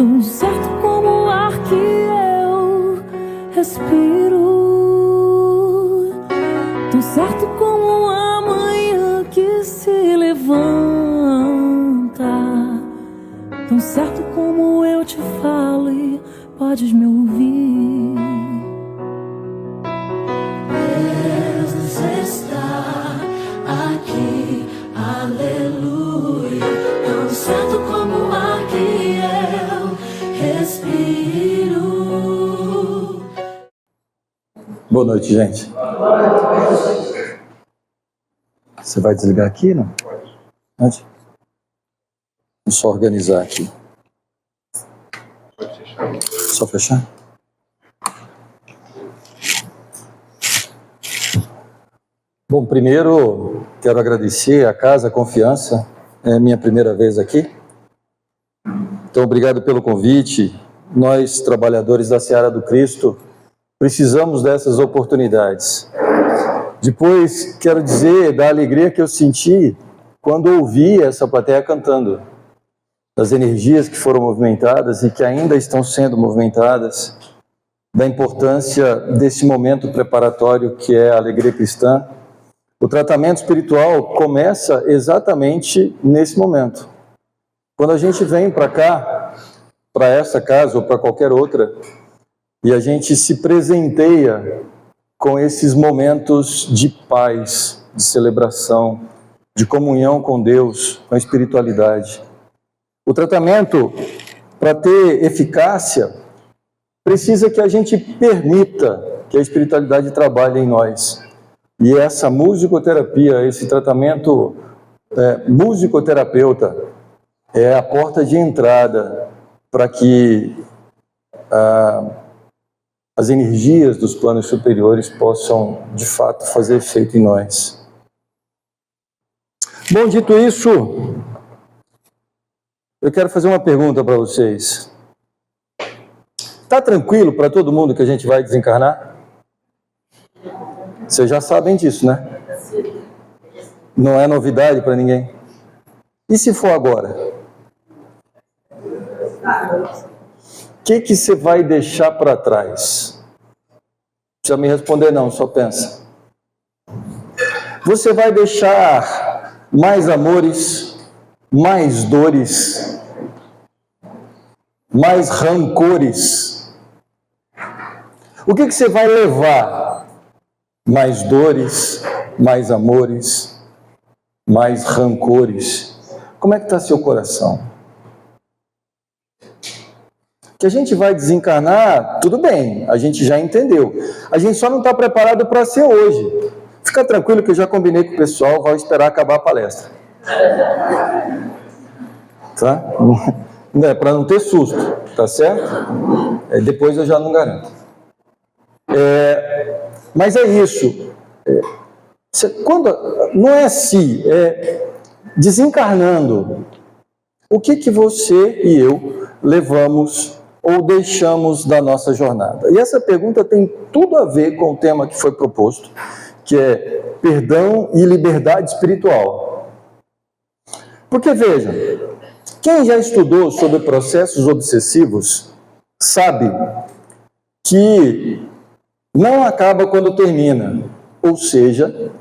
tão certo como o ar que eu respiro, tão certo como a manhã que se levanta, tão certo como eu te falo e podes me ouvir. Deus está aqui, aleluia, tão certo como o ar que eu respiro. Boa noite, gente. Você vai desligar aqui, não? Pode. Vamos só organizar aqui. Só fechar? Bom, primeiro quero agradecer a casa, a confiança. É minha primeira vez aqui. Então, obrigado pelo convite. Nós, trabalhadores da Seara do Cristo, precisamos dessas oportunidades. Depois, quero dizer da alegria que eu senti quando ouvi essa plateia cantando, das energias que foram movimentadas e que ainda estão sendo movimentadas, da importância desse momento preparatório que é a alegria cristã. O tratamento espiritual começa exatamente nesse momento. Quando a gente vem para cá, para essa casa ou para qualquer outra, e a gente se presenteia com esses momentos de paz, de celebração, de comunhão com Deus, com a espiritualidade. O tratamento, para ter eficácia, precisa que a gente permita que a espiritualidade trabalhe em nós. E essa musicoterapia, esse tratamento musicoterapeuta, é a porta de entrada para que as energias dos planos superiores possam, de fato, fazer efeito em nós. Bom, dito isso, eu quero fazer uma pergunta para vocês. Está tranquilo para todo mundo que a gente vai desencarnar? Vocês já sabem disso, né? Não é novidade para ninguém. E se for agora? O que você vai deixar para trás? Não precisa me responder não, só pensa. Você vai deixar mais amores, mais dores, mais rancores? O que você vai levar? Mais dores, mais amores, mais rancores. Como é que está seu coração? Que a gente vai desencarnar, tudo bem, a gente já entendeu. A gente só não está preparado para ser hoje. Fica tranquilo que eu já combinei com o pessoal, vai esperar acabar a palestra. Tá? Para não ter susto, tá certo? Depois eu já não garanto. Mas é isso. Não é se, desencarnando. O que você e eu levamos ou deixamos da nossa jornada? E essa pergunta tem tudo a ver com o tema que foi proposto, que é perdão e liberdade espiritual. Porque, veja, quem já estudou sobre processos obsessivos sabe que não acaba quando termina. Ou seja,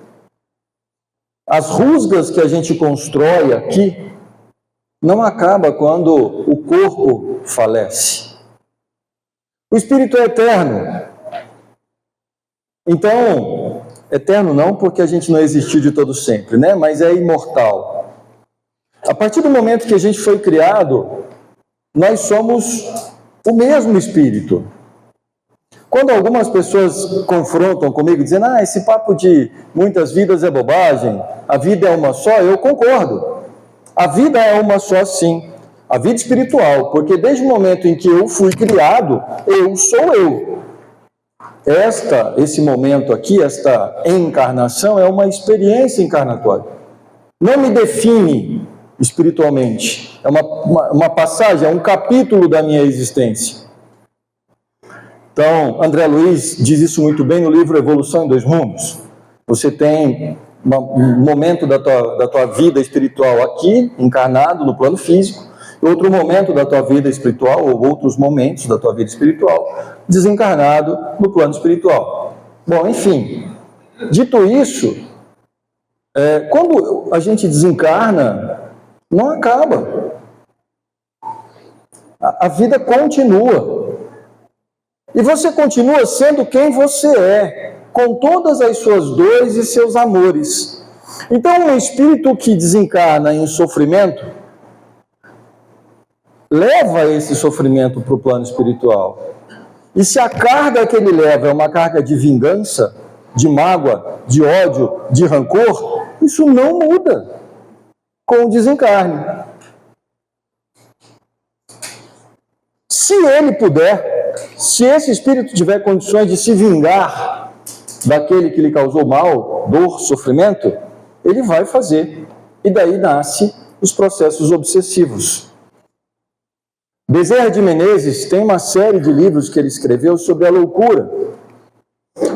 as rusgas que a gente constrói aqui não acaba quando o corpo falece. O espírito é eterno. Então, eterno não porque a gente não existiu de todo sempre, né? Mas é imortal. A partir do momento que a gente foi criado, nós somos o mesmo espírito. Quando algumas pessoas confrontam comigo, dizendo, esse papo de muitas vidas é bobagem, a vida é uma só, eu concordo. A vida é uma só, sim. A vida espiritual, porque desde o momento em que eu fui criado, eu sou eu. Esse momento aqui, esta encarnação, é uma experiência encarnatória. Não me define espiritualmente. É uma passagem, é um capítulo da minha existência. Então, André Luiz diz isso muito bem no livro Evolução em Dois Mundos. Você tem um momento da tua vida espiritual aqui, encarnado no plano físico, outro momento da tua vida espiritual, ou outros momentos da tua vida espiritual, desencarnado no plano espiritual. Bom, enfim, dito isso, quando a gente desencarna, não acaba. A vida continua. E você continua sendo quem você é, com todas as suas dores e seus amores. Então, um espírito que desencarna em sofrimento, leva esse sofrimento para o plano espiritual. E se a carga que ele leva é uma carga de vingança, de mágoa, de ódio, de rancor, isso não muda com o desencarne. Se ele puder, se esse espírito tiver condições de se vingar daquele que lhe causou mal, dor, sofrimento, ele vai fazer. E daí nasce os processos obsessivos. Bezerra de Menezes tem uma série de livros que ele escreveu sobre a loucura.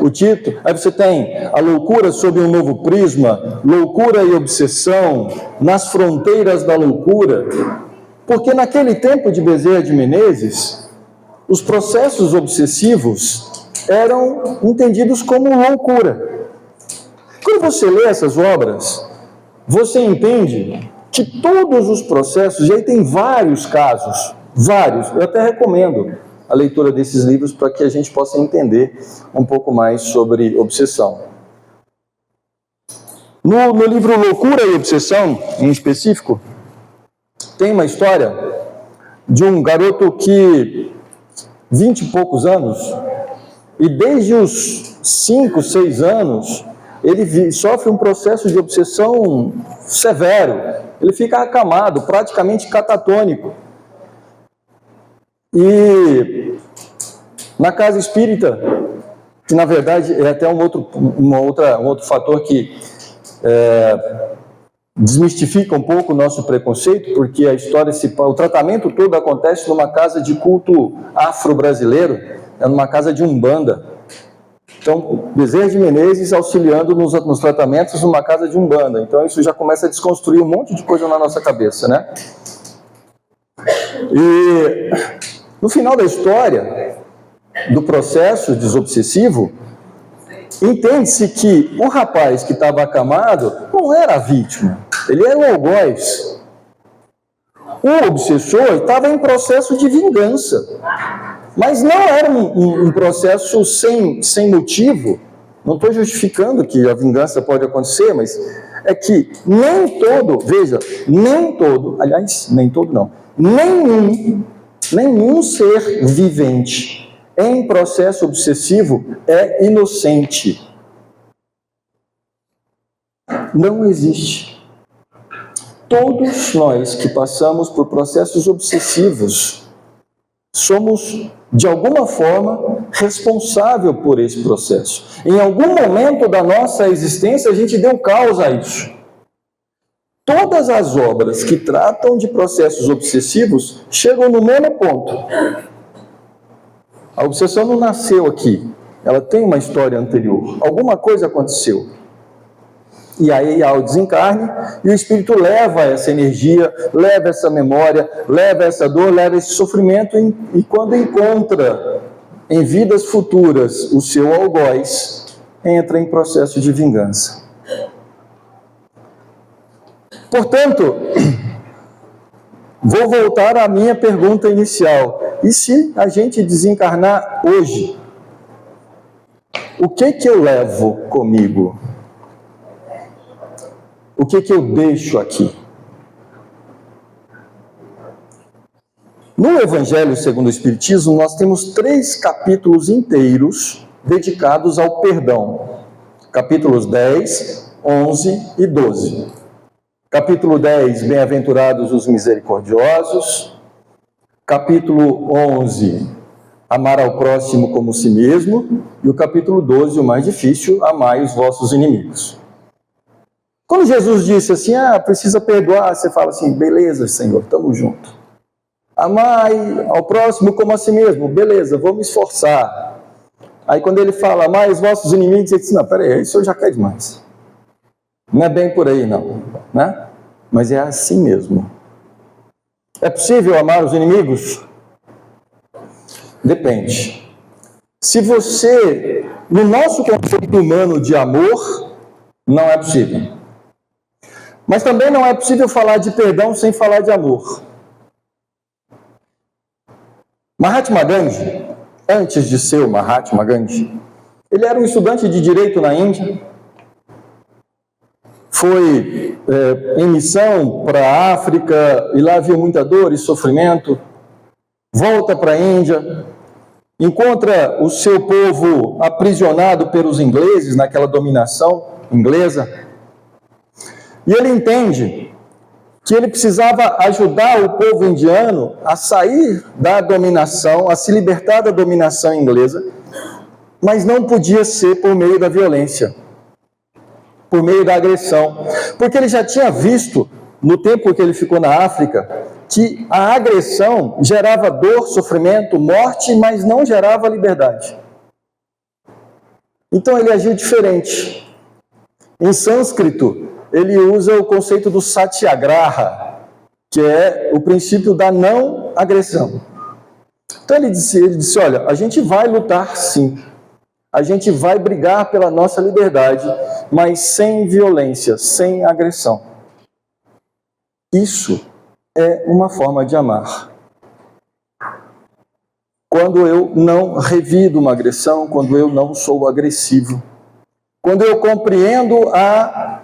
O título, aí você tem A Loucura sob um Novo Prisma, Loucura e Obsessão, Nas Fronteiras da Loucura. Porque naquele tempo de Bezerra de Menezes, os processos obsessivos eram entendidos como loucura. Quando você lê essas obras, você entende que todos os processos, e aí tem vários casos, vários, eu até recomendo a leitura desses livros para que a gente possa entender um pouco mais sobre obsessão. No livro Loucura e Obsessão, em específico, tem uma história de um garoto que, 20 e poucos anos, e desde os 5, 6 anos, ele sofre um processo de obsessão severo. Ele fica acamado, praticamente catatônico. E na casa espírita, que na verdade é até um outro fator que desmistifica um pouco o nosso preconceito, porque a história, o tratamento todo acontece numa casa de culto afro-brasileiro, é numa casa de umbanda. Então, Bezerra de Menezes auxiliando nos tratamentos numa casa de umbanda. Então, isso já começa a desconstruir um monte de coisa na nossa cabeça, né? E no final da história, do processo desobsessivo, entende-se que o rapaz que estava acamado não era a vítima, ele era o algoz. O obsessor estava em processo de vingança, mas não era um processo sem motivo. Não estou justificando que a vingança pode acontecer, mas é que nem todo, veja, nem todo, aliás, nem todo não, nenhum ser vivente em processo obsessivo é inocente. Não existe. Todos nós que passamos por processos obsessivos somos, de alguma forma, responsável por esse processo. Em algum momento da nossa existência, a gente deu causa a isso. Todas as obras que tratam de processos obsessivos chegam no mesmo ponto. A obsessão não nasceu aqui, ela tem uma história anterior. Alguma coisa aconteceu. E aí há o desencarne, e o espírito leva essa energia, leva essa memória, leva essa dor, leva esse sofrimento, e quando encontra em vidas futuras o seu algoz, entra em processo de vingança. Portanto, vou voltar à minha pergunta inicial. E se a gente desencarnar hoje, o que eu levo comigo? O que eu deixo aqui? No Evangelho segundo o Espiritismo, nós temos 3 capítulos inteiros dedicados ao perdão. Capítulos 10, 11 e 12. Capítulo 10, Bem-aventurados os misericordiosos. Capítulo 11, Amar ao próximo como si mesmo. E o capítulo 12, o mais difícil, Amai os vossos inimigos. Quando Jesus disse assim, precisa perdoar, você fala assim, beleza, Senhor, estamos juntos. Amai ao próximo como a si mesmo, beleza, vou me esforçar. Aí quando ele fala, amai os vossos inimigos, ele diz, não, peraí, isso já quer demais. Não é bem por aí não, né? Mas é assim mesmo. É possível amar os inimigos? Depende. Se você, no nosso conceito humano de amor, não é possível. Mas também não é possível falar de perdão sem falar de amor. Mahatma Gandhi, antes de ser o Mahatma Gandhi, ele era um estudante de direito na Índia, foi em missão para a África, e lá viu muita dor e sofrimento, volta para a Índia, encontra o seu povo aprisionado pelos ingleses, naquela dominação inglesa, e ele entende que ele precisava ajudar o povo indiano a sair da dominação, a se libertar da dominação inglesa, mas não podia ser por meio da violência, por meio da agressão, porque ele já tinha visto, no tempo que ele ficou na África, que a agressão gerava dor, sofrimento, morte, mas não gerava liberdade. Então ele agiu diferente. Em sânscrito, ele usa o conceito do satyagraha, que é o princípio da não agressão. Então ele disse, olha, a gente vai lutar sim, a gente vai brigar pela nossa liberdade, mas sem violência, sem agressão. Isso é uma forma de amar. Quando eu não revido uma agressão, quando eu não sou agressivo, quando eu compreendo a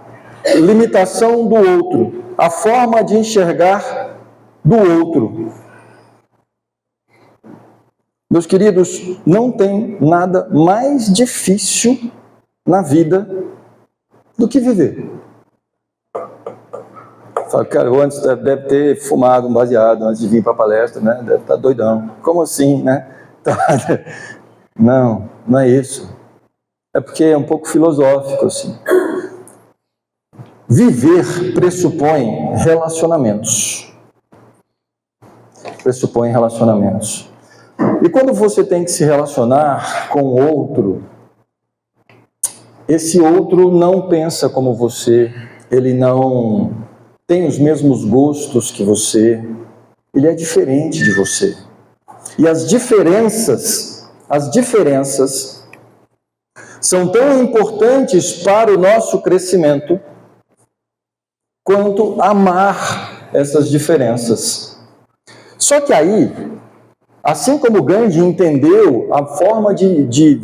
limitação do outro, a forma de enxergar do outro. Meus queridos, não tem nada mais difícil na vida do que viver. Fala, cara, eu antes deve ter fumado um baseado antes de vir para a palestra, né? Deve estar doidão. Como assim, né? Não, não é isso. É porque é um pouco filosófico, assim. Viver pressupõe relacionamentos. Pressupõe relacionamentos. E quando você tem que se relacionar com o outro, esse outro não pensa como você, ele não tem os mesmos gostos que você, ele é diferente de você. E as diferenças são tão importantes para o nosso crescimento quanto amar essas diferenças. Só que aí, assim como Gandhi entendeu a forma de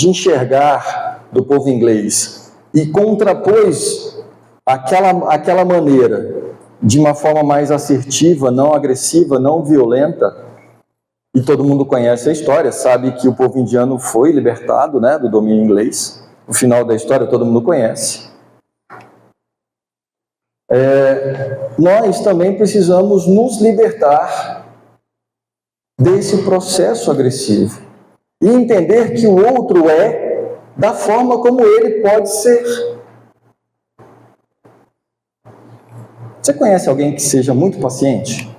enxergar do povo inglês e contrapôs aquela maneira de uma forma mais assertiva, não agressiva, não violenta, e todo mundo conhece a história, sabe que o povo indiano foi libertado, né, do domínio inglês. O final da história todo mundo conhece. Nós também precisamos nos libertar desse processo agressivo e entender que o outro é da forma como ele pode ser. Você conhece alguém que seja muito paciente?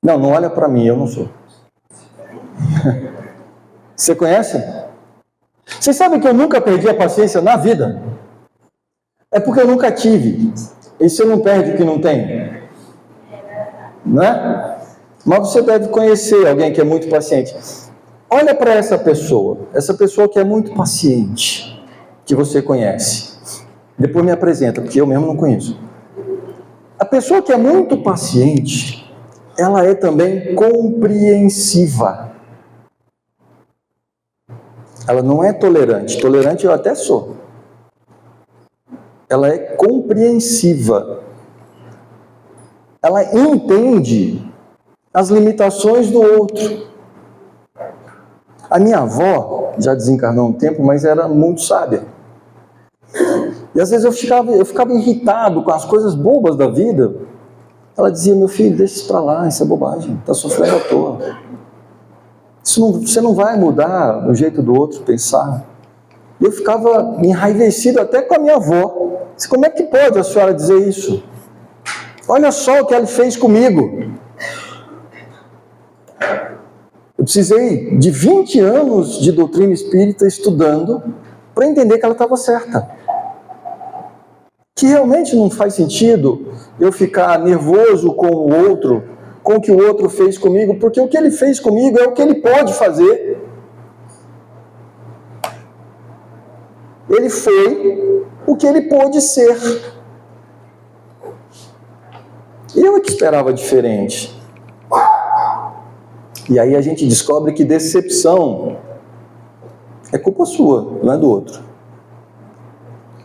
Não olha para mim, eu não sou. Você conhece? Vocês sabem que eu nunca perdi a paciência na vida? É porque eu nunca tive. E você não perde o que não tem? Não é? Mas você deve conhecer alguém que é muito paciente. Olha para essa pessoa que é muito paciente, que você conhece. Depois me apresenta, porque eu mesmo não conheço. A pessoa que é muito paciente, ela é também compreensiva. Ela não é tolerante. Tolerante eu até sou. Ela é compreensiva. Ela entende as limitações do outro. A minha avó já desencarnou um tempo, mas era muito sábia. E às vezes eu ficava irritado com as coisas bobas da vida. Ela dizia, meu filho, deixa isso para lá, isso é bobagem, está sofrendo à toa. Você não vai mudar o jeito do outro pensar. Eu ficava enraivecido até com a minha avó. Como é que pode a senhora dizer isso? Olha só o que ela fez comigo. Eu precisei de 20 anos de doutrina espírita estudando para entender que ela estava certa. Que realmente não faz sentido eu ficar nervoso com o outro com o que o outro fez comigo, porque o que ele fez comigo é o que ele pode fazer. Ele foi o que ele pôde ser. Eu é que esperava diferente. E aí a gente descobre que decepção é culpa sua, não é do outro.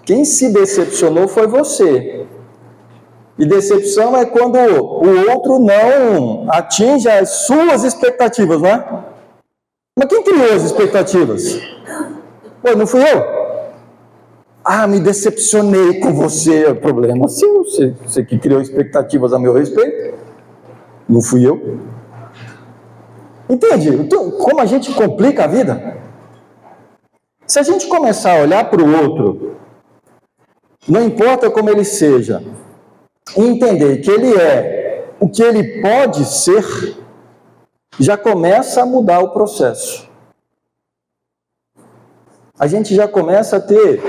Quem se decepcionou foi você. E decepção é quando o outro não atinge as suas expectativas, não é? Mas quem criou as expectativas? Pô, não fui eu? Ah, me decepcionei com você. Problema seu, você que criou expectativas a meu respeito. Não fui eu. Entende? Então, como a gente complica a vida? Se a gente começar a olhar para o outro, não importa como ele seja, e entender que ele é o que ele pode ser, já começa a mudar o processo. A gente já começa a ter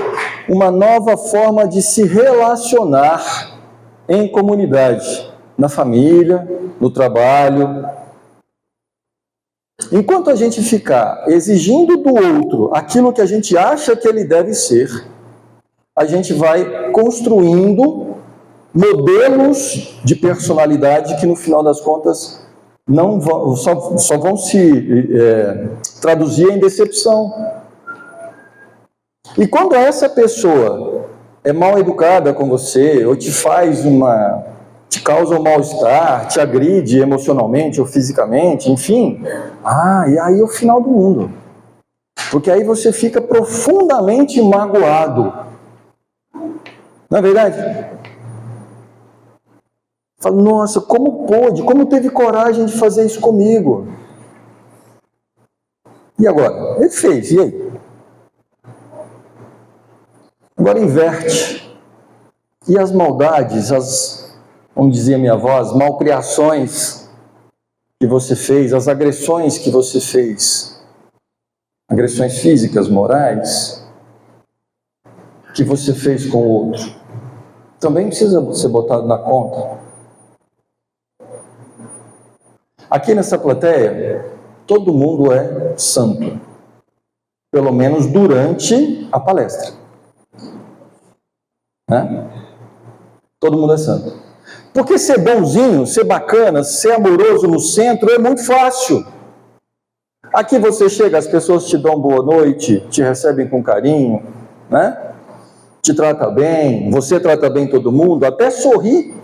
uma nova forma de se relacionar em comunidade, na família, no trabalho. Enquanto a gente ficar exigindo do outro aquilo que a gente acha que ele deve ser, a gente vai construindo modelos de personalidade que no final das contas não vão, só vão se traduzir em decepção. E quando essa pessoa é mal educada com você, ou te causa um mal-estar, te agride emocionalmente ou fisicamente, enfim, e aí é o final do mundo. Porque aí você fica profundamente magoado. Não é verdade? Fala, nossa, como pôde? Como teve coragem de fazer isso comigo? E agora? Ele fez, e aí? Agora inverte. E as maldades, como dizia minha avó, as malcriações que você fez, as agressões que você fez, agressões físicas, morais, que você fez com o outro, também precisa ser botado na conta. Aqui nessa plateia, todo mundo é santo, pelo menos durante a palestra. Né? Todo mundo é santo. Porque ser bonzinho, ser bacana, ser amoroso no centro é muito fácil. Aqui você chega, as pessoas te dão boa noite, te recebem com carinho, né? Te trata bem, você trata bem todo mundo, até sorri.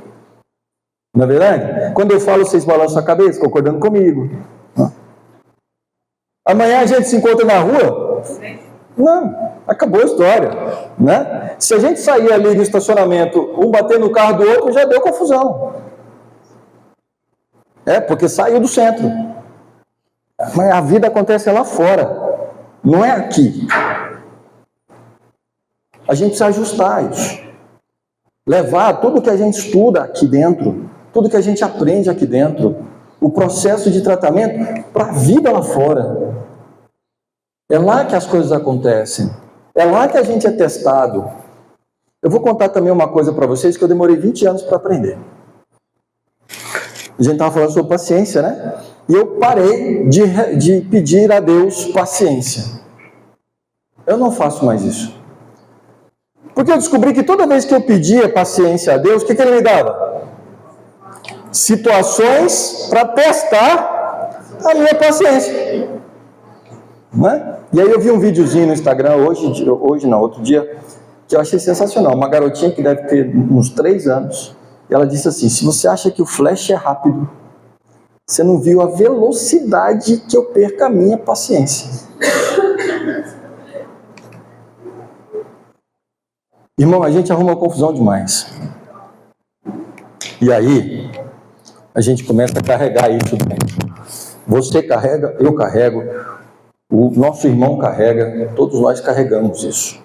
Não é verdade? Quando eu falo, vocês balançam a cabeça, concordando comigo. Amanhã a gente se encontra na rua? Não, acabou a história, né? Se a gente sair ali no estacionamento, um bater no carro do outro, já deu confusão. Porque saiu do centro. Mas a vida acontece lá fora, não é aqui. A gente precisa ajustar isso. Levar tudo que a gente estuda aqui dentro, tudo que a gente aprende aqui dentro, o processo de tratamento para a vida lá fora. É lá que as coisas acontecem. É lá que a gente é testado. Eu vou contar também uma coisa para vocês que eu demorei 20 anos para aprender. A gente estava falando sobre paciência, né? E eu parei de pedir a Deus paciência. Eu não faço mais isso. Porque eu descobri que toda vez que eu pedia paciência a Deus, o que ele me dava? Situações para testar a minha paciência. Não é? E aí eu vi um videozinho no Instagram outro dia, que eu achei sensacional. Uma garotinha que deve ter uns 3 anos, e ela disse assim, se você acha que o flash é rápido, você não viu a velocidade que eu perco a minha paciência. Irmão, a gente arruma confusão demais. E aí, a gente começa a carregar isso dentro. Você carrega, eu carrego, o nosso irmão carrega, todos nós carregamos isso.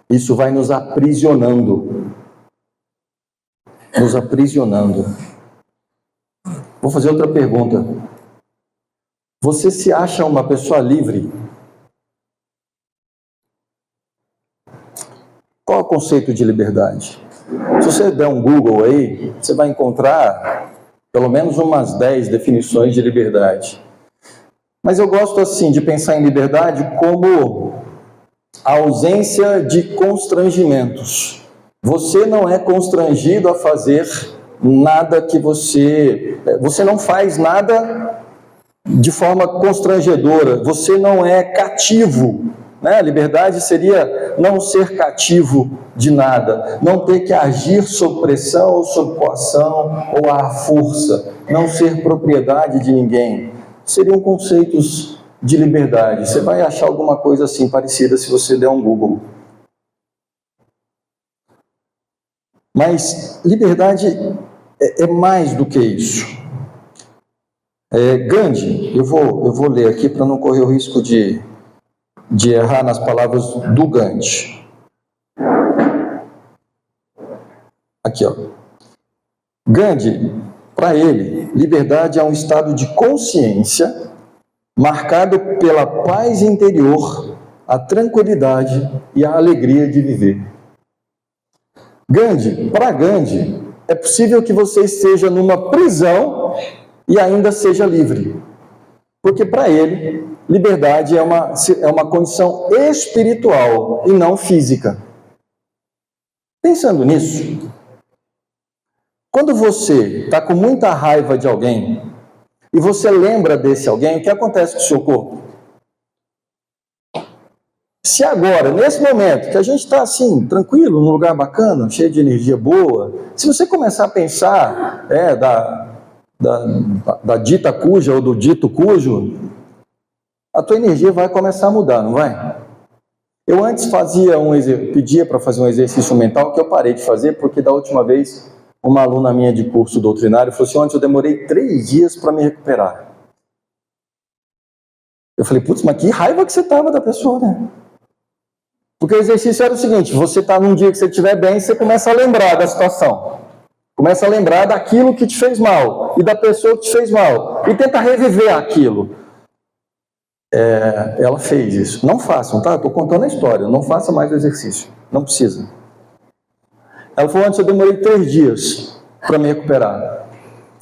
Isso vai nos aprisionando. Nos aprisionando. Vou fazer outra pergunta. Você se acha uma pessoa livre? Qual é o conceito de liberdade? Se você der um Google aí, você vai encontrar pelo menos umas 10 definições de liberdade. Mas eu gosto assim de pensar em liberdade como a ausência de constrangimentos. Você não é constrangido a fazer nada que você não faz nada de forma constrangedora, você não é cativo, né? A liberdade seria não ser cativo de nada, não ter que agir sob pressão ou sob coação ou à força, não ser propriedade de ninguém. Seriam conceitos de liberdade. Você vai achar alguma coisa assim parecida se você der um Google. Mas liberdade é mais do que isso. Gandhi, eu vou ler aqui para não correr o risco de errar nas palavras do Gandhi. Aqui, ó. Gandhi, para ele, liberdade é um estado de consciência marcado pela paz interior, a tranquilidade e a alegria de viver. Gandhi, para Gandhi, é possível que você esteja numa prisão e ainda seja livre. Porque para ele, liberdade é uma condição espiritual e não física. Pensando nisso, quando você está com muita raiva de alguém e você lembra desse alguém, o que acontece com o seu corpo? Se agora, nesse momento, que a gente está assim, tranquilo, num lugar bacana, cheio de energia boa, se você começar a pensar da dita cuja ou do dito cujo, a tua energia vai começar a mudar, não vai? Eu antes pedia para fazer um exercício mental que eu parei de fazer, porque da última vez uma aluna minha de curso doutrinário falou assim: antes eu demorei 3 dias para me recuperar. Eu falei, putz, mas que raiva que você estava da pessoa, né? Porque o exercício era o seguinte: você está num dia que você estiver bem, você começa a lembrar da situação. Começa a lembrar daquilo que te fez mal e da pessoa que te fez mal. E tenta reviver aquilo. Ela fez isso. Não façam, tá? Estou contando a história. Não faça mais o exercício. Não precisa. Ela falou, antes eu demorei 3 dias para me recuperar.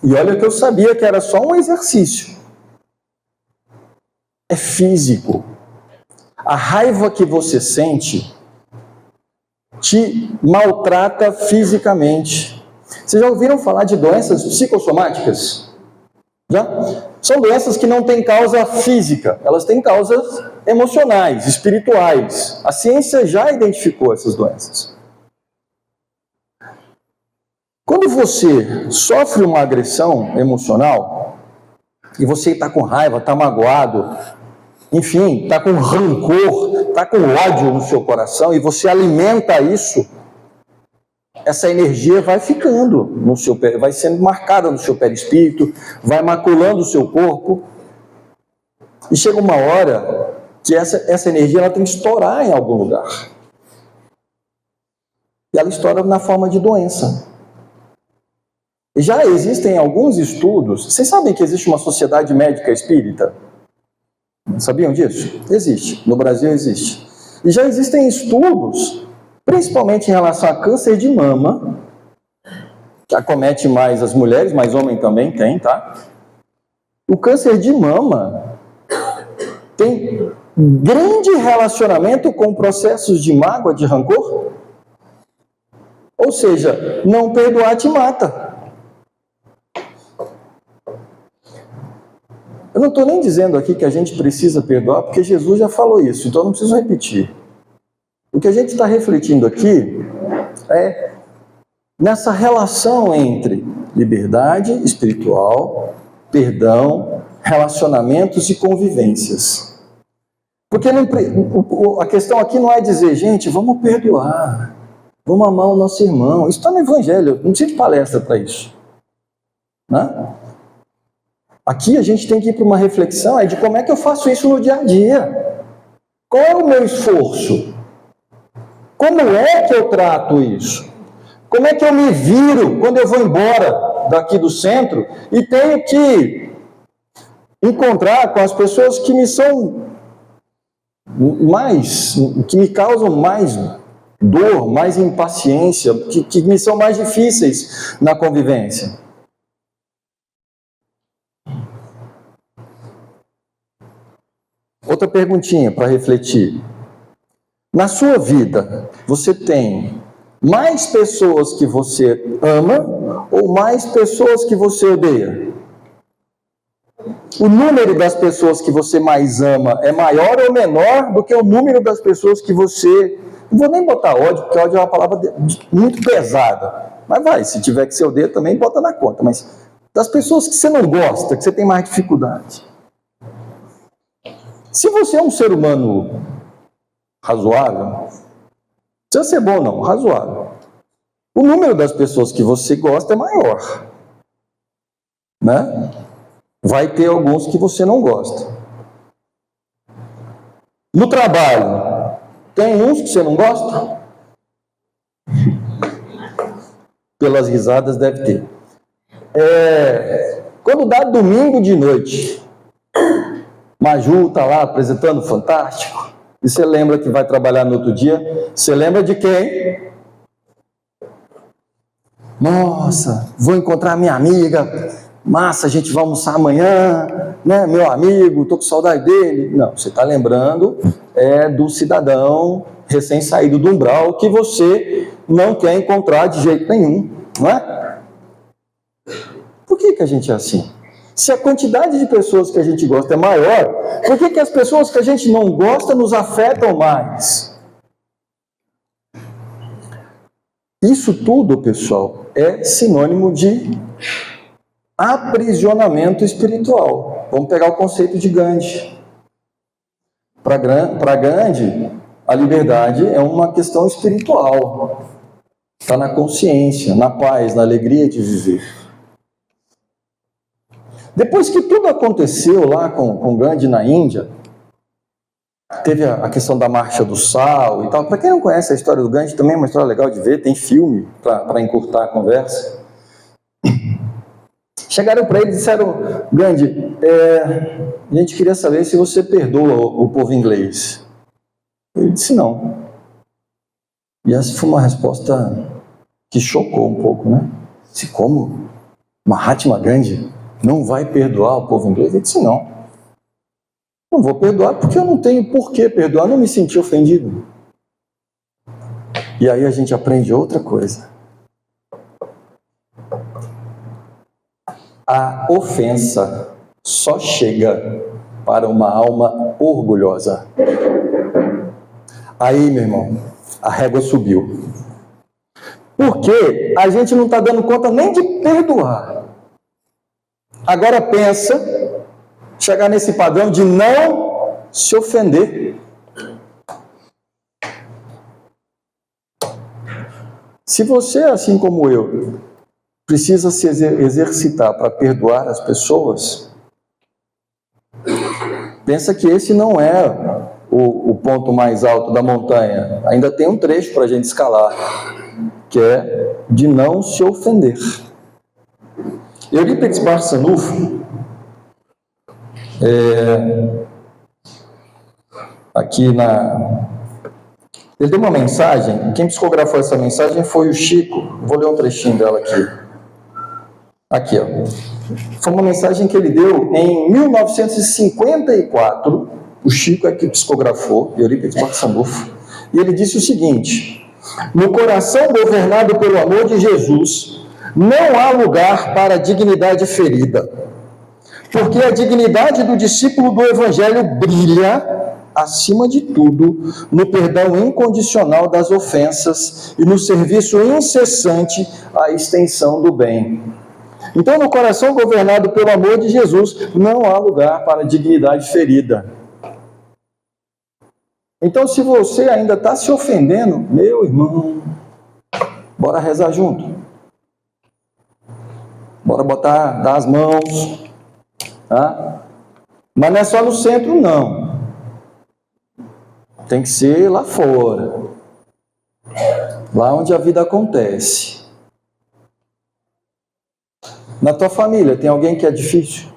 E olha que eu sabia que era só um exercício. É físico. A raiva que você sente te maltrata fisicamente. Vocês já ouviram falar de doenças psicossomáticas? Já? São doenças que não têm causa física, elas têm causas emocionais, espirituais. A ciência já identificou essas doenças. Quando você sofre uma agressão emocional, e você está com raiva, está magoado, enfim, está com rancor, está com ódio no seu coração, e você alimenta isso, essa energia vai ficando vai sendo marcada no seu perispírito, vai maculando o seu corpo, e chega uma hora que essa energia ela tem que estourar em algum lugar. E ela estoura na forma de doença. E já existem alguns estudos. Vocês sabem que existe uma sociedade médica espírita? Sabiam disso? Existe. No Brasil existe. E já existem estudos, principalmente em relação a câncer de mama, que acomete mais as mulheres, mas homem também tem, tá? O câncer de mama tem grande relacionamento com processos de mágoa, de rancor. Ou seja, não perdoar te mata. Eu não estou nem dizendo aqui que a gente precisa perdoar, porque Jesus já falou isso, então eu não preciso repetir. O que a gente está refletindo aqui é nessa relação entre liberdade espiritual, perdão, relacionamentos e convivências. Porque a questão aqui não é dizer, gente, vamos perdoar, vamos amar o nosso irmão. Isso está no Evangelho, não precisa de palestra para isso. Né? Aqui a gente tem que ir para uma reflexão de como é que eu faço isso no dia a dia. Qual é o meu esforço? Como é que eu trato isso? Como é que eu me viro quando eu vou embora daqui do centro e tenho que encontrar com as pessoas que que me causam mais dor, mais impaciência, que me são mais difíceis na convivência? Outra perguntinha para refletir. Na sua vida, você tem mais pessoas que você ama ou mais pessoas que você odeia? O número das pessoas que você mais ama é maior ou menor do que o número das pessoas que você... Não vou nem botar ódio, porque ódio é uma palavra muito pesada. Mas vai, se tiver que ser odeia também, bota na conta. Mas das pessoas que você não gosta, que você tem mais dificuldade. Se você é um ser humano razoável, não precisa ser bom não, razoável. O número das pessoas que você gosta é maior, né? Vai ter alguns que você não gosta. No trabalho, tem uns que você não gosta? Pelas risadas deve ter. Quando dá domingo de noite, Maju está lá apresentando Fantástico, e você lembra que vai trabalhar no outro dia, você lembra de quem? Nossa, vou encontrar minha amiga, massa, a gente vai almoçar amanhã, né? Meu amigo, estou com saudade dele. Não, você está lembrando do cidadão recém-saído do umbral que você não quer encontrar de jeito nenhum, não é? Por que a gente é assim? Se a quantidade de pessoas que a gente gosta é maior, por que as pessoas que a gente não gosta nos afetam mais? Isso tudo, pessoal, é sinônimo de aprisionamento espiritual. Vamos pegar o conceito de Gandhi. Para Gandhi, a liberdade é uma questão espiritual. Está na consciência, na paz, na alegria de viver. Depois que tudo aconteceu lá com Gandhi na Índia, teve a questão da marcha do sal e tal. Para quem não conhece a história do Gandhi, também é uma história legal de ver, tem filme para encurtar a conversa. Chegaram para ele e disseram: Gandhi, a gente queria saber se você perdoa o povo inglês. Ele disse não. E essa foi uma resposta que chocou um pouco, né? Disse, como? Mahatma Gandhi não vai perdoar o povo inglês? Ele disse não. Não vou perdoar porque eu não tenho por que perdoar, não me senti ofendido. E aí a gente aprende outra coisa. A ofensa só chega para uma alma orgulhosa. Aí, meu irmão, a régua subiu. Porque a gente não está dando conta nem de perdoar. Agora pensa chegar nesse padrão de não se ofender. Se você, assim como eu, precisa se exercitar para perdoar as pessoas, pensa que esse não é o ponto mais alto da montanha. Ainda tem um trecho para a gente escalar, que é de não se ofender. Eurípides Barçanufo, ele deu uma mensagem, quem psicografou essa mensagem foi o Chico, vou ler um trechinho dela aqui. Aqui, ó. Foi uma mensagem que ele deu em 1954, o Chico é que psicografou, Eurípides Barçanufo, e ele disse o seguinte: no coração governado pelo amor de Jesus, não há lugar para a dignidade ferida, porque a dignidade do discípulo do Evangelho brilha, acima de tudo, no perdão incondicional das ofensas e no serviço incessante à extensão do bem. Então, no coração governado pelo amor de Jesus, não há lugar para a dignidade ferida. Então, se você ainda está se ofendendo, meu irmão, bora rezar junto. Bora dar as mãos. Tá? Mas não é só no centro, não. Tem que ser lá fora. Lá onde a vida acontece. Na tua família, tem alguém que é difícil?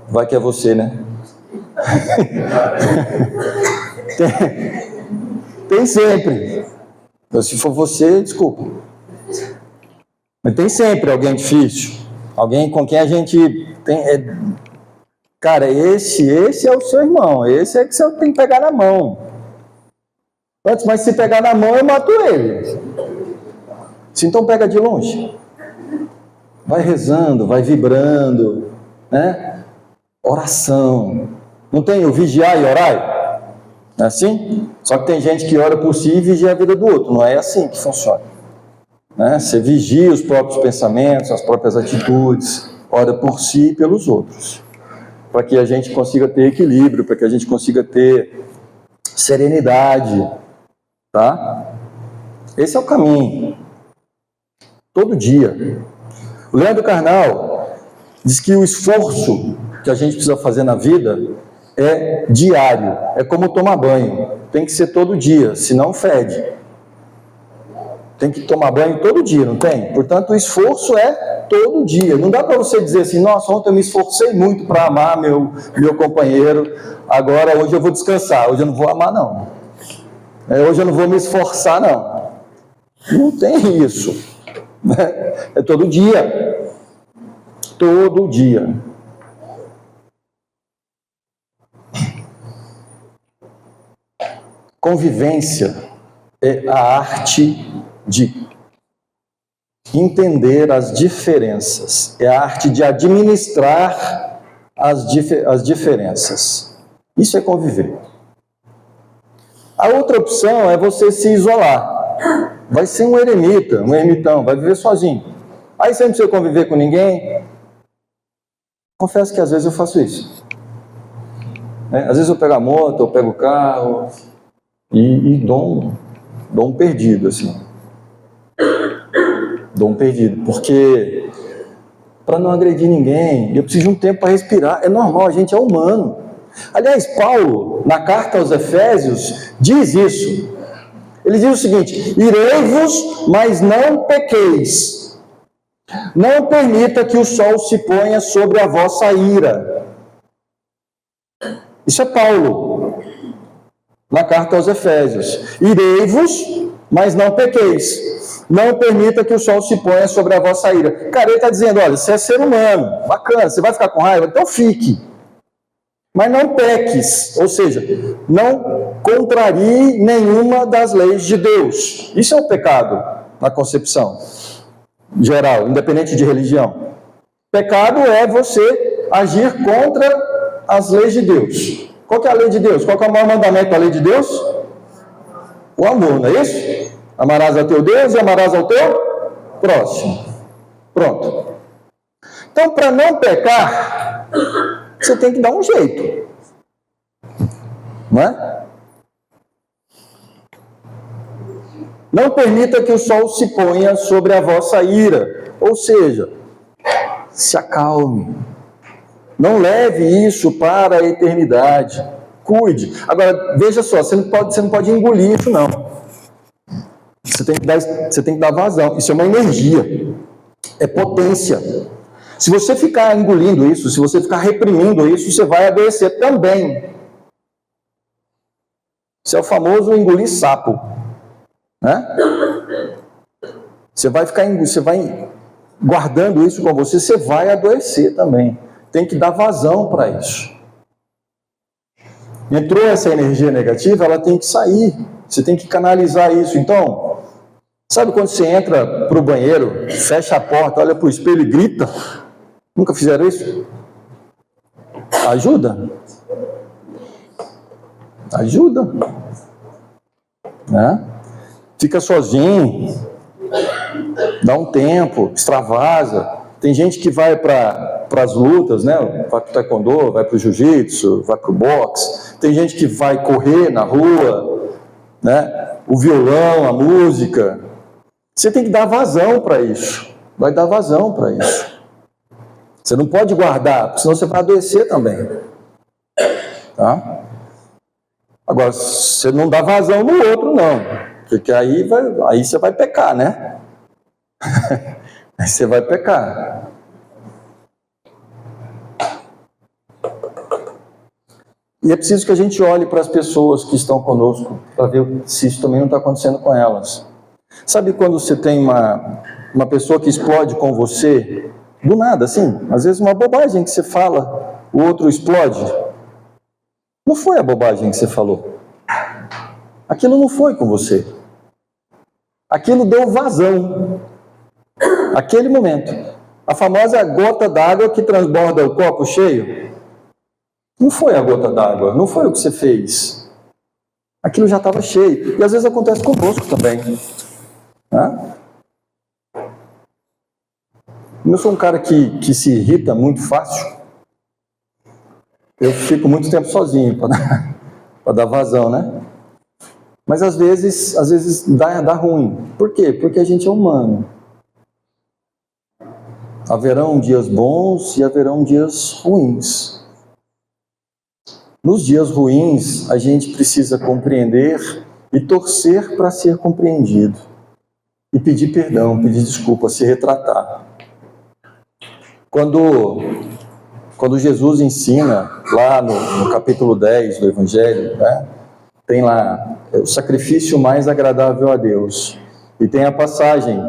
Vai que é você, né? Tem sempre. Se for você, desculpa. Mas tem sempre alguém difícil. Alguém com quem a gente Cara, esse é o seu irmão, esse é que você tem que pegar na mão. Antes, mas se pegar na mão, eu mato ele. Se então pega de longe. Vai rezando, vai vibrando, né? Oração. Não tem o vigiar e orar? Não é assim? Só que tem gente que ora por si e vigia a vida do outro. Não é assim que funciona. Né? Você vigia os próprios pensamentos, as próprias atitudes, ora por si e pelos outros. Para que a gente consiga ter equilíbrio, para que a gente consiga ter serenidade, tá? Esse é o caminho. Todo dia. O Leandro Carnal diz que o esforço que a gente precisa fazer na vida é diário. É como tomar banho. Tem que ser todo dia, senão fede. Tem que tomar banho todo dia, não tem? Portanto, o esforço é todo dia. Não dá para você dizer assim, nossa, ontem eu me esforcei muito para amar meu companheiro, agora hoje eu vou descansar, hoje eu não vou amar não. Hoje eu não vou me esforçar não. Não tem isso. É todo dia. Todo dia. Convivência é a arte de entender as diferenças, é a arte de administrar as diferenças. Isso é conviver. A outra opção é você se isolar. Vai ser um eremita, um ermitão, vai viver sozinho. Aí você não precisa conviver com ninguém. Confesso que às vezes eu faço isso. Às vezes eu pego a moto, eu pego o carro e dou um perdido, assim. Dou um perdido, porque para não agredir ninguém, eu preciso de um tempo para respirar. É normal, a gente é humano. Aliás, Paulo, na carta aos Efésios, diz isso. Ele diz o seguinte: irei-vos, mas não pequeis. Não permita que o sol se ponha sobre a vossa ira. Isso é Paulo, na carta aos Efésios. Irei-vos, mas não pequeis. Não permita que o sol se ponha sobre a vossa ira. Cara, ele está dizendo, olha, você é ser humano, bacana, você vai ficar com raiva? Então fique. Mas não peques, ou seja, não contrarie nenhuma das leis de Deus. Isso é um pecado na concepção geral, independente de religião. Pecado é você agir contra as leis de Deus. Qual que é a lei de Deus? Qual que é o maior mandamento da lei de Deus? O amor, não é isso? Amarás a teu Deus e amarás ao teu próximo. Pronto. Então, para não pecar, você tem que dar um jeito. Não é? Não permita que o sol se ponha sobre a vossa ira. Ou seja, se acalme. Não leve isso para a eternidade. Cuide. Agora, veja só, você não pode engolir isso, não. Você tem que dar vazão. Isso é uma energia. É potência. Se você ficar engolindo isso, se você ficar reprimindo isso, você vai adoecer também. Isso é o famoso engolir sapo. Né? Você vai guardando isso com você, você vai adoecer também. Tem que dar vazão para isso. Entrou essa energia negativa, ela tem que sair. Você tem que canalizar isso. Então, sabe quando você entra para o banheiro, fecha a porta, olha para o espelho e grita? Nunca fizeram isso? Ajuda? Ajuda. Né? Fica sozinho, dá um tempo, extravasa. Tem gente que vai para as lutas, né? Vai para o taekwondo, vai para o jiu-jitsu, vai para o boxe. Tem gente que vai correr na rua, né? O violão, a música. Você tem que dar vazão para isso. Vai dar vazão para isso. Você não pode guardar, porque senão você vai adoecer também. Tá? Agora, você não dá vazão no outro, não. Porque aí você vai pecar, né? Aí você vai pecar. E é preciso que a gente olhe para as pessoas que estão conosco, para ver se isso também não está acontecendo com elas. Sabe quando você tem uma pessoa que explode com você, do nada, assim, às vezes uma bobagem que você fala, o outro explode. Não foi a bobagem que você falou. Aquilo não foi com você. Aquilo deu vazão. Aquele momento. A famosa gota d'água que transborda o copo cheio. Não foi a gota d'água, não foi o que você fez. Aquilo já estava cheio. E às vezes acontece conosco também. Né? Eu sou um cara que se irrita muito fácil. Eu fico muito tempo sozinho para dar vazão, né? Mas às vezes dá ruim. Por quê? Porque a gente é humano. Haverão dias bons e haverão dias ruins. Nos dias ruins, a gente precisa compreender e torcer para ser compreendido. E pedir perdão, pedir desculpa, se retratar. Quando Jesus ensina, lá no capítulo 10 do Evangelho, né, tem lá o sacrifício mais agradável a Deus. E tem a passagem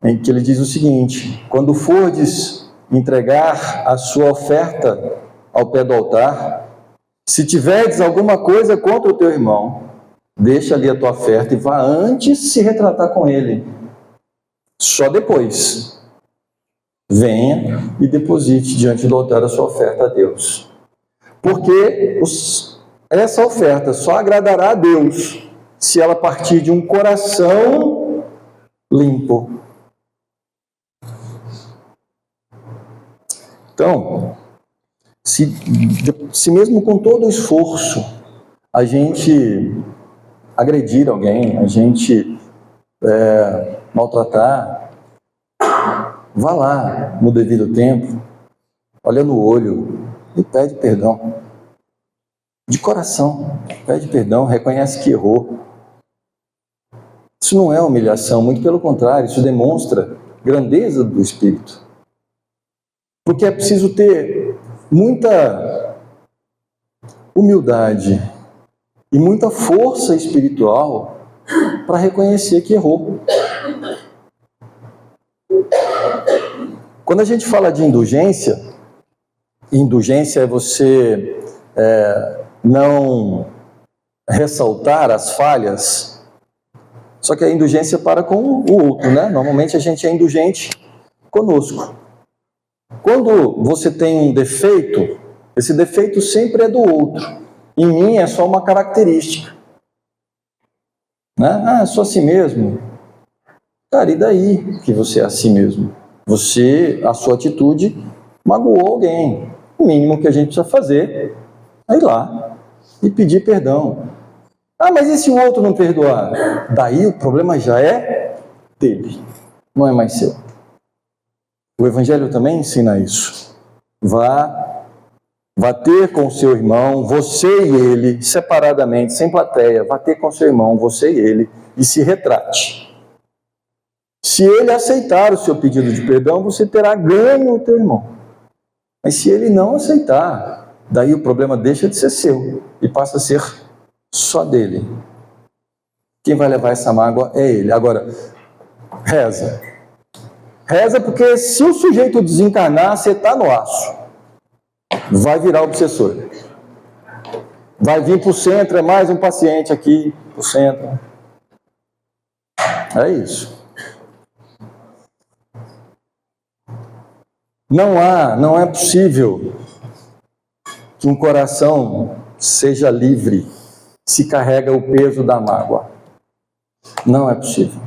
em que ele diz o seguinte: quando fordes entregar a sua oferta ao pé do altar, se tiverdes alguma coisa contra o teu irmão, deixa ali a tua oferta e vá antes se retratar com ele. Só depois venha e deposite diante do altar a sua oferta a Deus. Porque essa oferta só agradará a Deus se ela partir de um coração limpo. Então, se mesmo com todo o esforço a gente agredir alguém, a gente maltratar, vá lá no devido tempo, olha no olho e pede perdão. De coração, pede perdão, reconhece que errou. Isso não é humilhação, muito pelo contrário, isso demonstra grandeza do Espírito. Porque é preciso ter muita humildade e muita força espiritual para reconhecer que errou. Quando a gente fala de indulgência é você não ressaltar as falhas, só que a indulgência para com o outro, né? Normalmente a gente é indulgente conosco. Quando você tem um defeito, esse defeito sempre é do outro. Em mim é só uma característica. Né? Sou assim mesmo. Cara, e daí que você é assim mesmo? A sua atitude magoou alguém. O mínimo que a gente precisa fazer é ir lá e pedir perdão. Mas e se o outro não perdoar? Daí o problema já é dele, não é mais seu. O Evangelho também ensina isso. Vá ter com seu irmão, você e ele, separadamente, sem plateia, vá ter com seu irmão, você e ele, e se retrate. Se ele aceitar o seu pedido de perdão, você terá ganho o teu irmão. Mas se ele não aceitar, daí o problema deixa de ser seu e passa a ser só dele. Quem vai levar essa mágoa é ele. Agora, reza. Reza porque se o sujeito desencarnar, você está no aço. Vai virar obsessor. Vai vir para o centro, é mais um paciente aqui para o centro. É isso. Não é possível que um coração seja livre se carrega o peso da mágoa. Não é possível.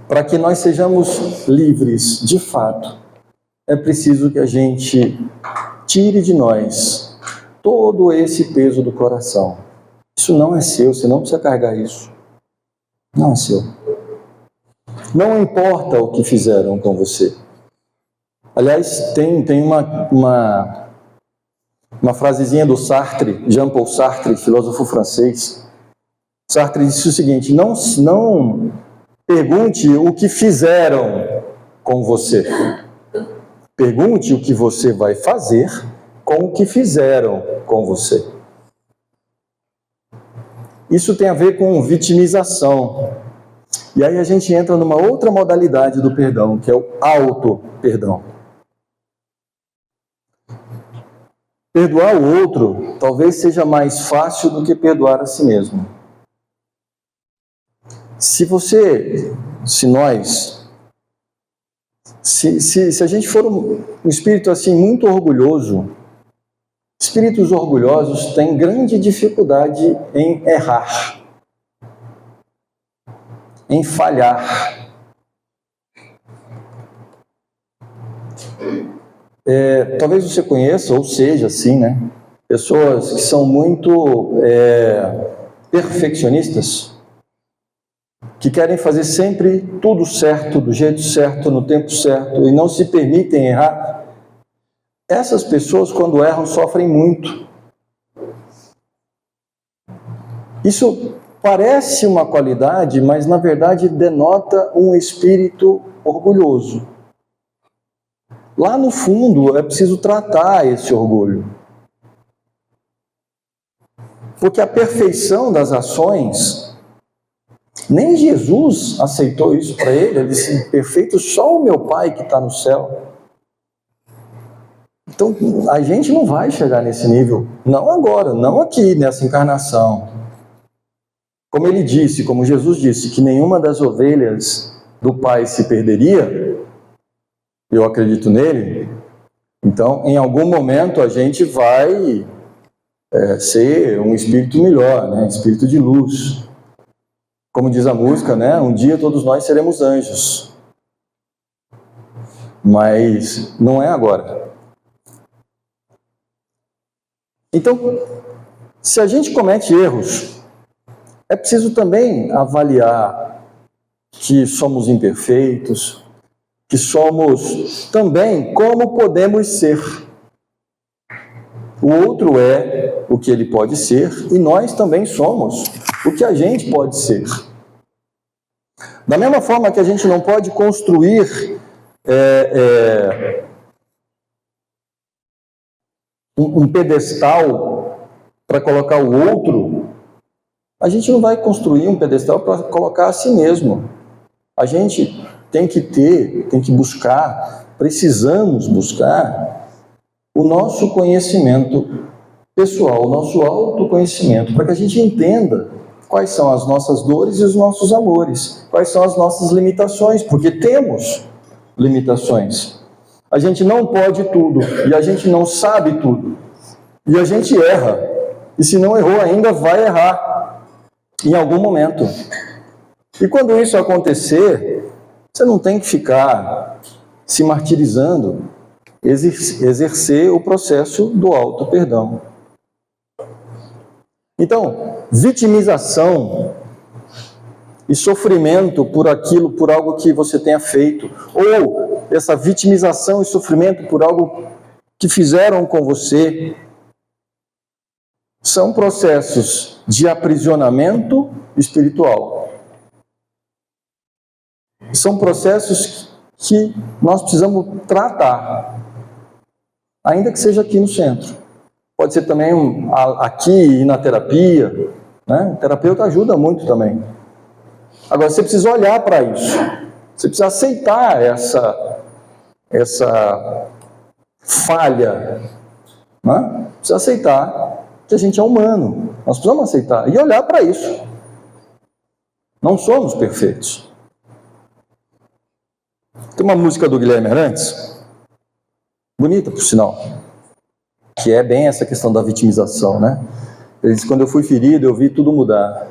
Para que nós sejamos livres, de fato, é preciso que a gente tire de nós todo esse peso do coração. Isso não é seu, você não precisa carregar isso. Não é seu. Não importa o que fizeram com você. Aliás, tem uma frasezinha do Sartre, Jean-Paul Sartre, filósofo francês. Sartre disse o seguinte: não pergunte o que fizeram com você. Pergunte o que você vai fazer com o que fizeram com você. Isso tem a ver com vitimização. E aí a gente entra numa outra modalidade do perdão, que é o auto-perdão. Perdoar o outro talvez seja mais fácil do que perdoar a si mesmo. Se a gente for um espírito assim muito orgulhoso, espíritos orgulhosos têm grande dificuldade em errar, em falhar. Talvez você conheça, ou seja assim, né? Pessoas que são muito perfeccionistas, que querem fazer sempre tudo certo, do jeito certo, no tempo certo, e não se permitem errar. Essas pessoas, quando erram, sofrem muito. Isso parece uma qualidade, mas na verdade denota um espírito orgulhoso. Lá no fundo é preciso tratar esse orgulho. Porque a perfeição das ações, nem Jesus aceitou isso para ele. Ele disse: perfeito só o meu Pai que está no céu. Então a gente não vai chegar nesse nível, não agora, não aqui nessa encarnação. Como ele disse, como Jesus disse, que nenhuma das ovelhas do Pai se perderia, eu acredito nele. Então, em algum momento, a gente vai ser um espírito melhor, né? Espírito de luz. Como diz a música, né? Um dia todos nós seremos anjos. Mas não é agora. Então, se a gente comete erros, é preciso também avaliar que somos imperfeitos, que somos também como podemos ser. O outro é o que ele pode ser e nós também somos o que a gente pode ser. Da mesma forma que a gente não pode construir um pedestal para colocar o outro, a gente não vai construir um pedestal para colocar a si mesmo. A gente tem que buscar, precisamos buscar o nosso conhecimento pessoal, o nosso autoconhecimento, para que a gente entenda quais são as nossas dores e os nossos amores, quais são as nossas limitações, porque temos limitações. A gente não pode tudo, e a gente não sabe tudo, e a gente erra, e se não errou ainda, vai errar em algum momento. E quando isso acontecer, você não tem que ficar se martirizando, exercer o processo do auto-perdão. Então, vitimização e sofrimento por algo que você tenha feito, ou essa vitimização e sofrimento por algo que fizeram com você, são processos de aprisionamento espiritual. São processos que nós precisamos tratar, ainda que seja aqui no centro. Pode ser também aqui na terapia, né? O terapeuta ajuda muito também. Agora, você precisa olhar para isso. Você precisa aceitar essa falha. Né? Precisa aceitar que a gente é humano. Nós precisamos aceitar e olhar para isso. Não somos perfeitos. Tem uma música do Guilherme Arantes, bonita por sinal, que é bem essa questão da vitimização, né? Ele diz: quando eu fui ferido, eu vi tudo mudar.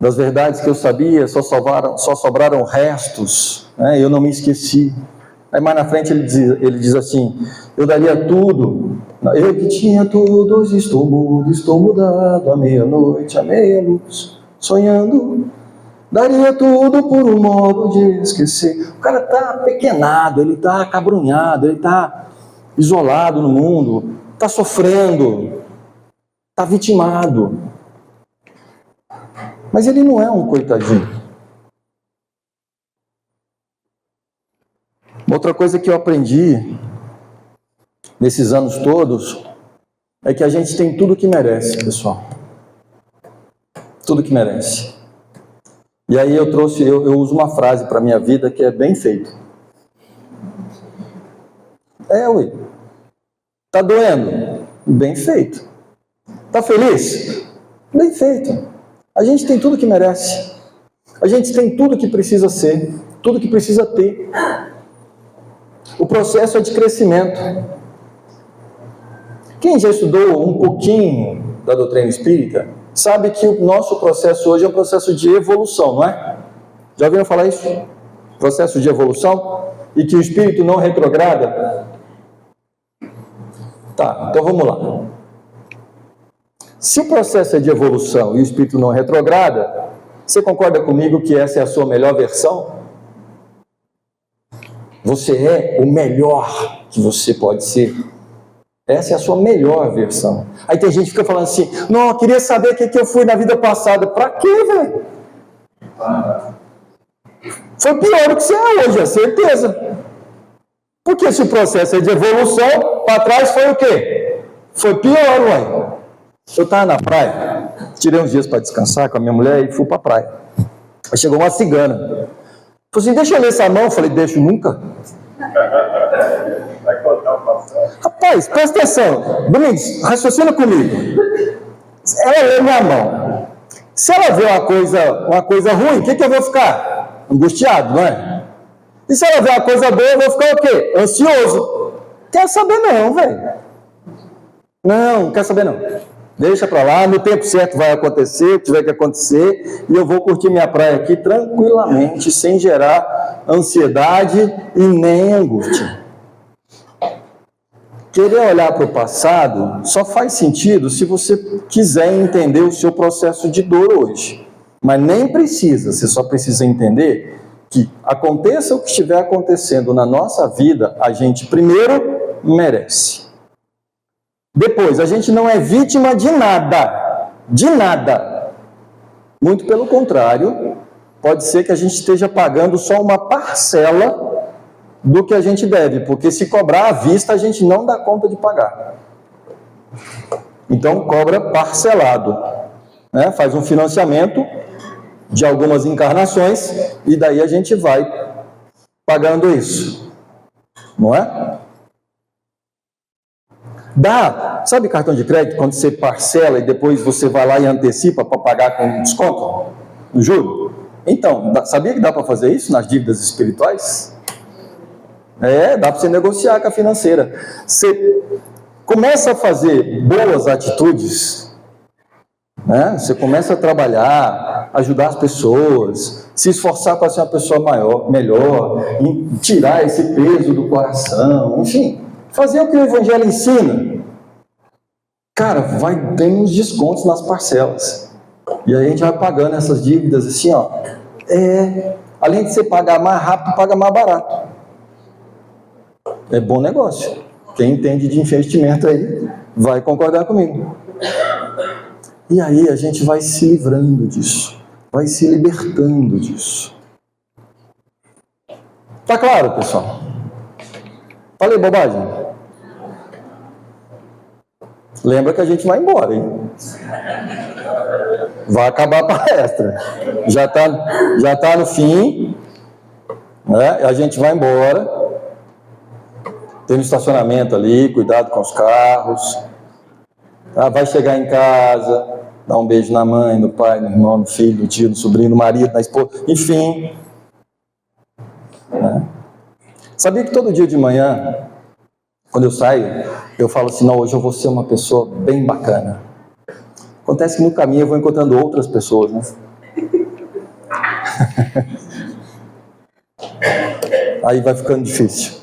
Das verdades que eu sabia, só sobraram restos, né? Eu não me esqueci. Aí mais na frente ele diz assim: eu daria tudo, eu que tinha tudo, hoje estou mudo, estou mudado, à meia-noite, à meia-luz, sonhando, daria tudo por um modo de esquecer. O cara está pequenado, ele está acabrunhado, ele está isolado no mundo, está sofrendo, está vitimado. Mas ele não é um coitadinho. Outra coisa que eu aprendi nesses anos todos é que a gente tem tudo que merece, pessoal. Tudo que merece. E aí eu uso uma frase para a minha vida que é bem feito. Ué. Está doendo? Bem feito. Está feliz? Bem feito. A gente tem tudo que merece. A gente tem tudo que precisa ser, tudo que precisa ter. O processo é de crescimento. Quem já estudou um pouquinho da doutrina espírita, sabe que o nosso processo hoje é um processo de evolução, não é? Já ouviram falar isso? Processo de evolução? E que o espírito não retrograda? Tá, então vamos lá. Se o processo é de evolução e o espírito não retrograda, você concorda comigo que essa é a sua melhor versão? Você é o melhor que você pode ser. Essa é a sua melhor versão. Aí tem gente que fica falando assim, não, eu queria saber o que eu fui na vida passada. Pra quê, velho? Foi pior do que você é hoje, é certeza. Porque se o processo é de evolução, para trás foi o quê? Foi pior, ué. Eu estava na praia, tirei uns dias para descansar com a minha mulher e fui para a praia. Aí chegou uma cigana. Falei assim, deixa eu ler essa mão. Eu falei, deixo nunca. Rapaz, presta atenção. Domingos, raciocina comigo. Ela lê minha mão. Se ela vê uma coisa ruim, o que eu vou ficar? Angustiado, não é? E se ela vê uma coisa boa, eu vou ficar o quê? Ansioso. Quer saber não, velho. Não quer saber não. Deixa pra lá, no tempo certo vai acontecer, o que tiver que acontecer, e eu vou curtir minha praia aqui tranquilamente, sem gerar ansiedade e nem angústia. Querer olhar para o passado só faz sentido se você quiser entender o seu processo de dor hoje. Mas nem precisa, você só precisa entender que aconteça o que estiver acontecendo na nossa vida, a gente primeiro merece. Depois, a gente não é vítima de nada. De nada. Muito pelo contrário, pode ser que a gente esteja pagando só uma parcela do que a gente deve, porque se cobrar à vista, a gente não dá conta de pagar. Então, cobra parcelado. Né? Faz um financiamento de algumas encarnações e daí a gente vai pagando isso. Não é? Sabe cartão de crédito, quando você parcela e depois você vai lá e antecipa para pagar com desconto no juro? Então, sabia que dá para fazer isso nas dívidas espirituais? Dá para você negociar com a financeira. Você começa a fazer boas atitudes, né? Você começa a trabalhar, ajudar as pessoas, se esforçar para ser uma pessoa melhor, tirar esse peso do coração, enfim. Fazer o que o Evangelho ensina. Cara, vai ter uns descontos nas parcelas. E aí a gente vai pagando essas dívidas assim, ó. Além de você pagar mais rápido, paga mais barato. É bom negócio. Quem entende de investimento aí, vai concordar comigo. E aí a gente vai se livrando disso. Vai se libertando disso. Tá claro, pessoal? Falei bobagem? Lembra que a gente vai embora, hein? Vai acabar a palestra. Já tá no fim, né? A gente vai embora. Tem um estacionamento ali, cuidado com os carros. Tá? Vai chegar em casa, dar um beijo na mãe, no pai, no irmão, no filho, no tio, no sobrinho, no marido, na esposa, enfim. Né? Sabia que todo dia de manhã, quando eu saio, eu falo assim, não, hoje eu vou ser uma pessoa bem bacana. Acontece que no caminho eu vou encontrando outras pessoas, né? Aí vai ficando difícil.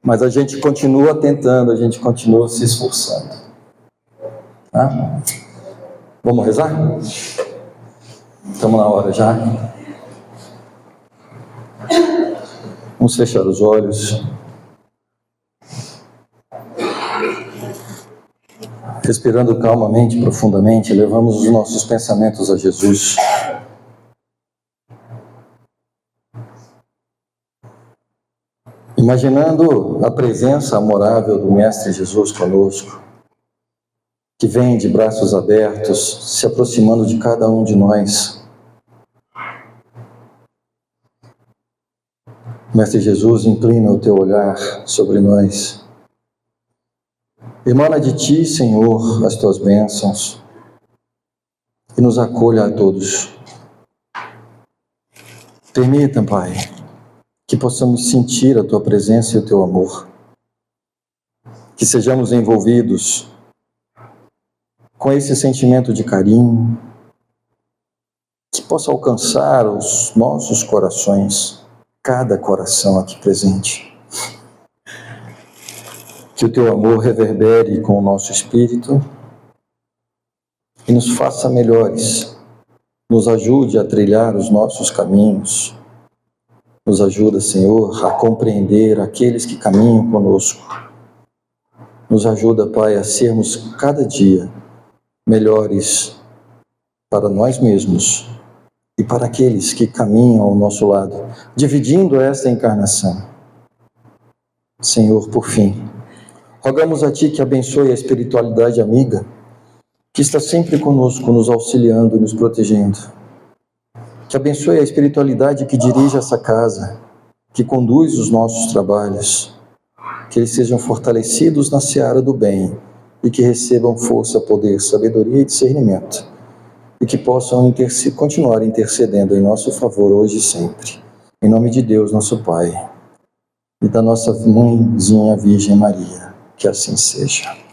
Mas a gente continua tentando, a gente continua se esforçando. Tá? Vamos rezar? Estamos na hora já. Vamos fechar os olhos. Respirando calmamente, profundamente, levamos os nossos pensamentos a Jesus. Imaginando a presença amorável do Mestre Jesus conosco, que vem de braços abertos, se aproximando de cada um de nós. Mestre Jesus, inclina o teu olhar sobre nós Emana de ti, Senhor, as tuas bênçãos e nos acolha a todos. Permita, Pai, que possamos sentir a tua presença e o teu amor. Que sejamos envolvidos com esse sentimento de carinho, que possa alcançar os nossos corações, cada coração aqui presente. Que o teu amor reverbere com o nosso espírito e nos faça melhores, nos ajude a trilhar os nossos caminhos, nos ajuda, Senhor, a compreender aqueles que caminham conosco. Nos ajuda, Pai, a sermos cada dia melhores para nós mesmos e para aqueles que caminham ao nosso lado, dividindo esta encarnação. Senhor, por fim, rogamos a Ti que abençoe a espiritualidade amiga, que está sempre conosco, nos auxiliando e nos protegendo. Que abençoe a espiritualidade que dirige essa casa, que conduz os nossos trabalhos, que eles sejam fortalecidos na seara do bem e que recebam força, poder, sabedoria e discernimento, e que possam continuar intercedendo em nosso favor hoje e sempre. Em nome de Deus, nosso Pai, e da nossa mãezinha Virgem Maria, que assim seja.